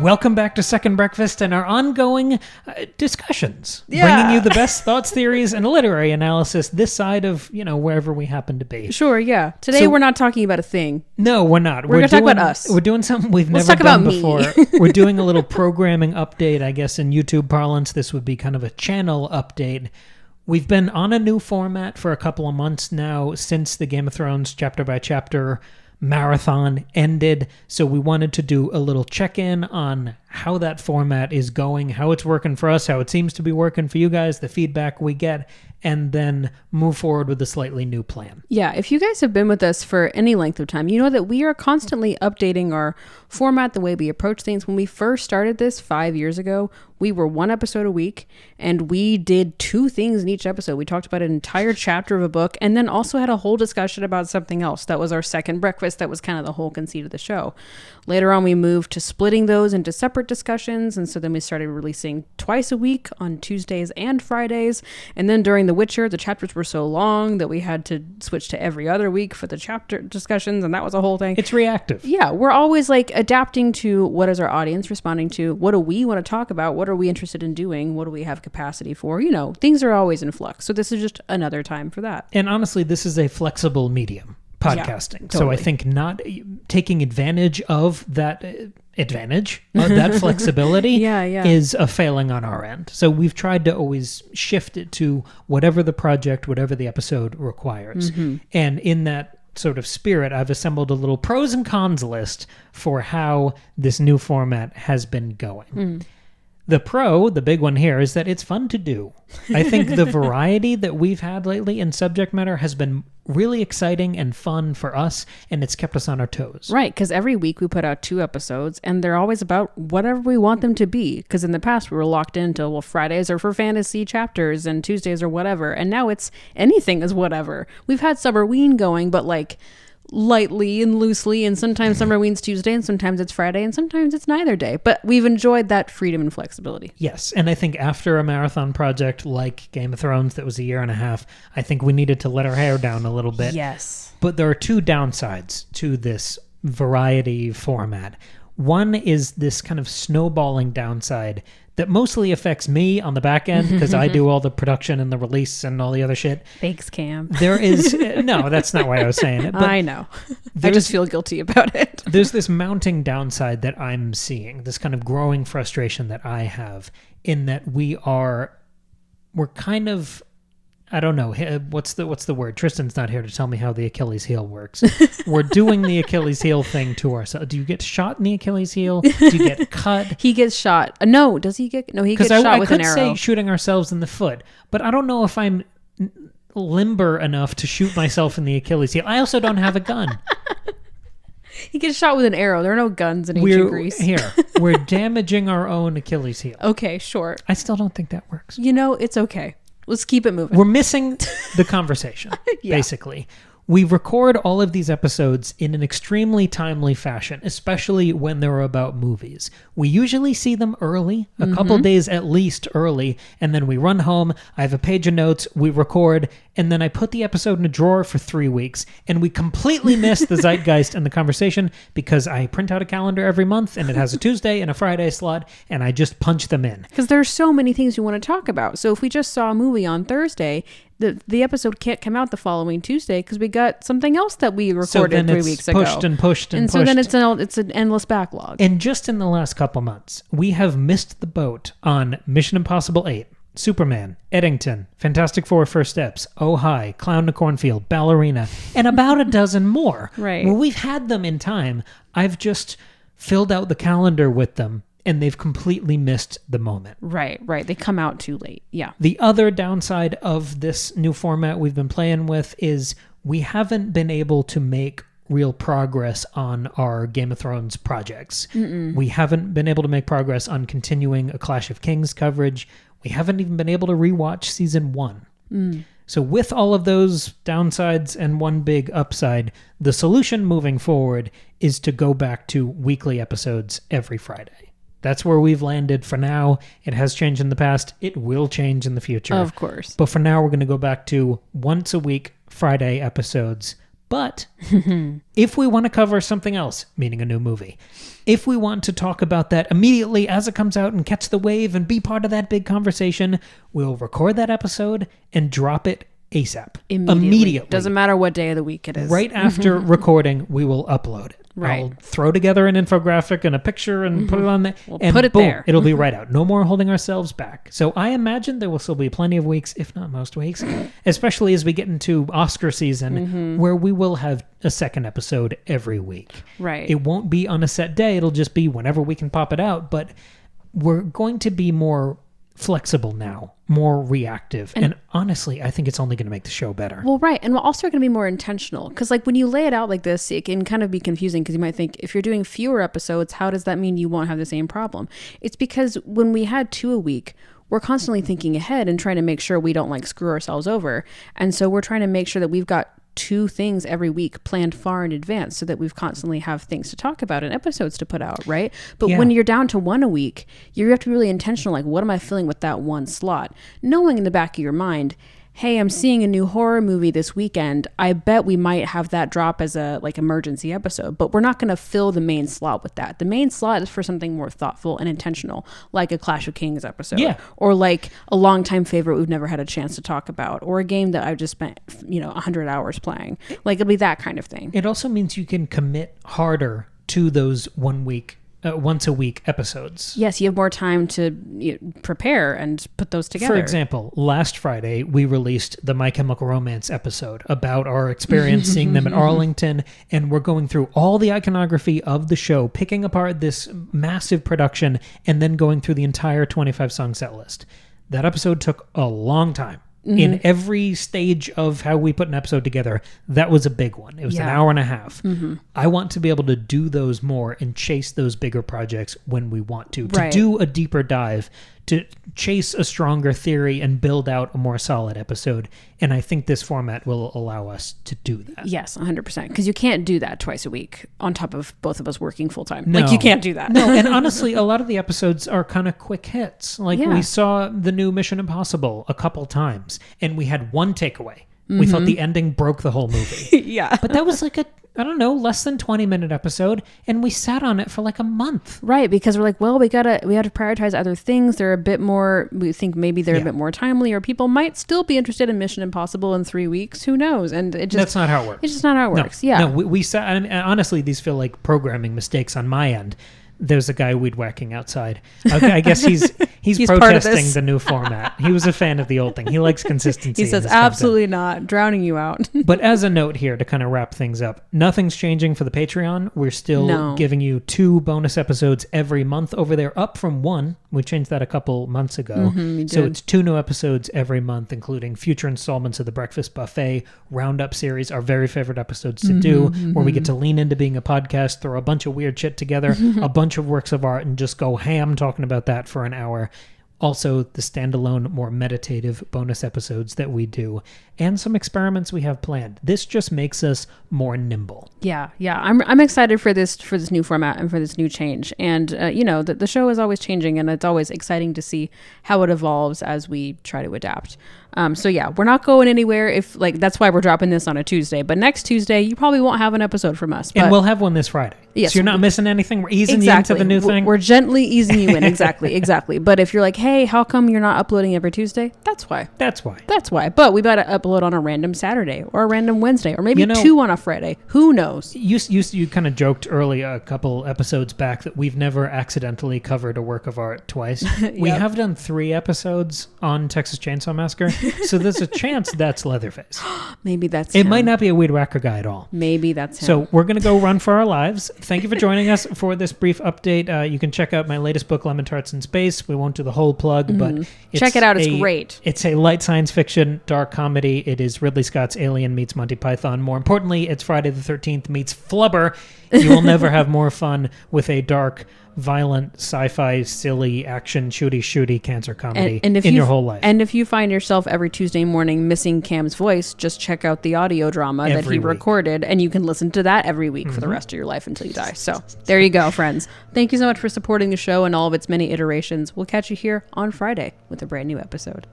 Welcome back to Second Breakfast and our ongoing discussions. Yeah. Bringing you the best thoughts, theories, and literary analysis this side of, wherever we happen to be. Sure, yeah. Today we're not talking about a thing. No, we're not. We're going to talk about us. We're doing something we've Let's never talk done about before. me. We're doing a little programming update, I guess, in YouTube parlance. This would be kind of a channel update. We've been on a new format for a couple of months now since the Game of Thrones chapter by chapter marathon ended, so we wanted to do a little check-in on how that format is going, how it's working for us, how it seems to be working for you guys, the feedback we get, and then move forward with a slightly new plan. Yeah, if you guys have been with us for any length of time, you know that we are constantly updating our format, the way we approach things. When we first started this 5 years ago, we were one episode a week, and we did two things in each episode. We talked about an entire chapter of a book, and then also had a whole discussion about something else. That was our second breakfast. That was kind of the whole conceit of the show. Later on, we moved to splitting those into separate discussions, and so then we started releasing twice a week on Tuesdays and Fridays. And then during The Witcher, the chapters were so long that we had to switch to every other week for the chapter discussions, and that was a whole thing. It's reactive. Yeah, we're always like adapting to what is our audience responding to, what do we want to talk about, what are we interested in doing, what do we have capacity for, things are always in flux. So this is just another time for that. And honestly, this is a flexible medium, podcasting. Yeah, totally. So I think not taking advantage of that that flexibility is a failing on our end. So we've tried to always shift it to whatever the project, whatever the episode requires. Mm-hmm. And in that sort of spirit, I've assembled a little pros and cons list for how this new format has been going. The pro, the big one here, is that it's fun to do. I think the variety that we've had lately in subject matter has been really exciting and fun for us, and it's kept us on our toes. Right, because every week we put out 2 episodes, and they're always about whatever we want them to be. Because in the past, we were locked into, Fridays are for fantasy chapters, and Tuesdays are whatever. And now it's anything is whatever. We've had Summerween going, but lightly and loosely, and sometimes Summerween's Tuesday, and sometimes it's Friday, and sometimes it's neither day. But we've enjoyed that freedom and flexibility. Yes, and I think after a marathon project like Game of Thrones that was 1.5 years, I think we needed to let our hair down a little bit. Yes. But there are 2 downsides to this variety format. One is this kind of snowballing downside that mostly affects me on the back end because I do all the production and the release and all the other shit. Thanks, Cam. There is... no, that's not why I was saying it. But I know. I just feel guilty about it. There's this mounting downside that I'm seeing, this kind of growing frustration that I have in that we're kind of... I don't know. What's the word? Tristan's not here to tell me how the Achilles heel works. We're doing the Achilles heel thing to ourselves. Do you get shot in the Achilles heel? Do you get cut? He gets shot. No, does he get... No, he gets shot with an arrow. Because I could say shooting ourselves in the foot, but I don't know if I'm limber enough to shoot myself in the Achilles heel. I also don't have a gun. He gets shot with an arrow. There are no guns in ancient Greece. We're damaging our own Achilles heel. Okay, sure. I still don't think that works. It's okay. Let's keep it moving. We're missing the conversation, basically. We record all of these episodes in an extremely timely fashion, especially when they're about movies. We usually see them early, a couple days at least early, and then we run home, I have a page of notes, we record, and then I put the episode in a drawer for 3 weeks, and we completely miss the zeitgeist and the conversation because I print out a calendar every month, and it has a Tuesday and a Friday slot, and I just punch them in. Because there's so many things you want to talk about. So if we just saw a movie on Thursday, the episode can't come out the following Tuesday because we got something else that we recorded 3 weeks ago. Pushed and pushed. And so then it's an endless backlog. And just in the last couple months, we have missed the boat on Mission Impossible 8, Superman, Eddington, Fantastic Four First Steps, Oh Hi, Clown in a Cornfield, Ballerina, and about a dozen more. Right. Well, we've had them in time. I've just filled out the calendar with them, and they've completely missed the moment. Right. They come out too late. Yeah. The other downside of this new format we've been playing with is we haven't been able to make real progress on our Game of Thrones projects. We haven't been able to make progress on continuing a Clash of Kings coverage. We haven't even been able to rewatch season 1. So with all of those downsides and one big upside, the solution moving forward is to go back to weekly episodes every Friday. That's where we've landed for now. It has changed in the past. It will change in the future. Of course. But for now, we're going to go back to once a week Friday episodes. But if we want to cover something else, meaning a new movie, if we want to talk about that immediately as it comes out and catch the wave and be part of that big conversation, we'll record that episode and drop it ASAP. Immediately. Doesn't matter what day of the week it is. Right after recording, we will upload it. Right. I'll throw together an infographic and a picture and put it on there. We'll and put it boom, there. It'll be right out. No more holding ourselves back. So I imagine there will still be plenty of weeks, if not most weeks, especially as we get into Oscar season, where we will have a second episode every week. Right. It won't be on a set day. It'll just be whenever we can pop it out. But we're going to be more flexible now, more reactive. And honestly, I think it's only going to make the show better. Well, right. And we're also going to be more intentional. Because like when you lay it out like this, it can kind of be confusing because you might think if you're doing fewer episodes, how does that mean you won't have the same problem? It's because when we had 2 a week, we're constantly thinking ahead and trying to make sure we don't like screw ourselves over. And so we're trying to make sure that we've got 2 things every week planned far in advance so that we've constantly have things to talk about and episodes to put out, right? But when you're down to 1 a week, you have to be really intentional. Like, what am I filling with that one slot? Knowing in the back of your mind, hey, I'm seeing a new horror movie this weekend. I bet we might have that drop as a like emergency episode, but we're not going to fill the main slot with that. The main slot is for something more thoughtful and intentional, like a Clash of Kings episode, or like a longtime favorite we've never had a chance to talk about, or a game that I've just spent 100 hours playing. Like it'll be that kind of thing. It also means you can commit harder to those once a week episodes. Yes, you have more time to prepare and put those together. For example, last Friday, we released the My Chemical Romance episode about our experience seeing them at Arlington, and we're going through all the iconography of the show, picking apart this massive production, and then going through the entire 25-song set list. That episode took a long time. In every stage of how we put an episode together, that was a big one. It was an hour and a half. I want to be able to do those more and chase those bigger projects when we want to do a deeper dive, to chase a stronger theory and build out a more solid episode. And I think this format will allow us to do that. Yes, 100%. Because you can't do that twice a week on top of both of us working full time. No. Like you can't do that. No, and honestly, a lot of the episodes are kind of quick hits. Like we saw the new Mission Impossible a couple times and we had one takeaway. We thought the ending broke the whole movie. But that was like less than 20-minute episode, and we sat on it for like a month. Right, because we're like, well, we have to prioritize other things. They're a bit more, we think maybe they're a bit more timely, or people might still be interested in Mission Impossible in 3 weeks. Who knows? And that's not how it works. It's just not how it works. No, we sat, and honestly, these feel like programming mistakes on my end. There's a guy weed whacking outside. Okay, I guess he's protesting the new format. He was a fan of the old thing. He likes consistency. He says, absolutely not, drowning you out. But as a note here to kind of wrap things up, nothing's changing for the Patreon. We're still giving you 2 bonus episodes every month over there, up from 1. We changed that a couple months ago. So it's 2 new episodes every month, including future installments of the Breakfast Buffet Roundup series, our very favorite episodes to do, where we get to lean into being a podcast, throw a bunch of weird shit together, a bunch of works of art, and just go ham talking about that for an hour. Also, the standalone, more meditative bonus episodes that we do, and some experiments we have planned. This just makes us more nimble. Yeah. I'm excited for this new format and for this new change. And the show is always changing, and it's always exciting to see how it evolves as we try to adapt. We're not going anywhere. If that's why we're dropping this on a Tuesday. But next Tuesday, you probably won't have an episode from us. And we'll have one this Friday. Yes, so you're not missing anything. We're easing you into the new thing. We're gently easing you in. Exactly. But if you're like, hey, how come you're not uploading every Tuesday? That's why. But we got to upload on a random Saturday or a random Wednesday or maybe 2 on a Friday. Who knows? You kind of joked early a couple episodes back that we've never accidentally covered a work of art twice. We have done 3 episodes on Texas Chainsaw Massacre. So there's a chance that's Leatherface. Maybe that's him. It might not be a weed whacker guy at all. Maybe that's him. So we're going to go run for our lives. Thank you for joining us for this brief update. You can check out my latest book, Lemon Tarts in Space. We won't do the whole plug, but check it out. It's great. It's a light science fiction, dark comedy. It is Ridley Scott's Alien meets Monty Python. More importantly, it's Friday the 13th meets Flubber. You will never have more fun with a dark, violent, sci-fi, silly, action, shooty cancer comedy in your whole life. And if you find yourself every Tuesday morning missing Cam's voice, just check out the audio drama that he recorded, and you can listen to that every week for the rest of your life until you die. So there you go, friends. Thank you so much for supporting the show and all of its many iterations. We'll catch you here on Friday with a brand new episode.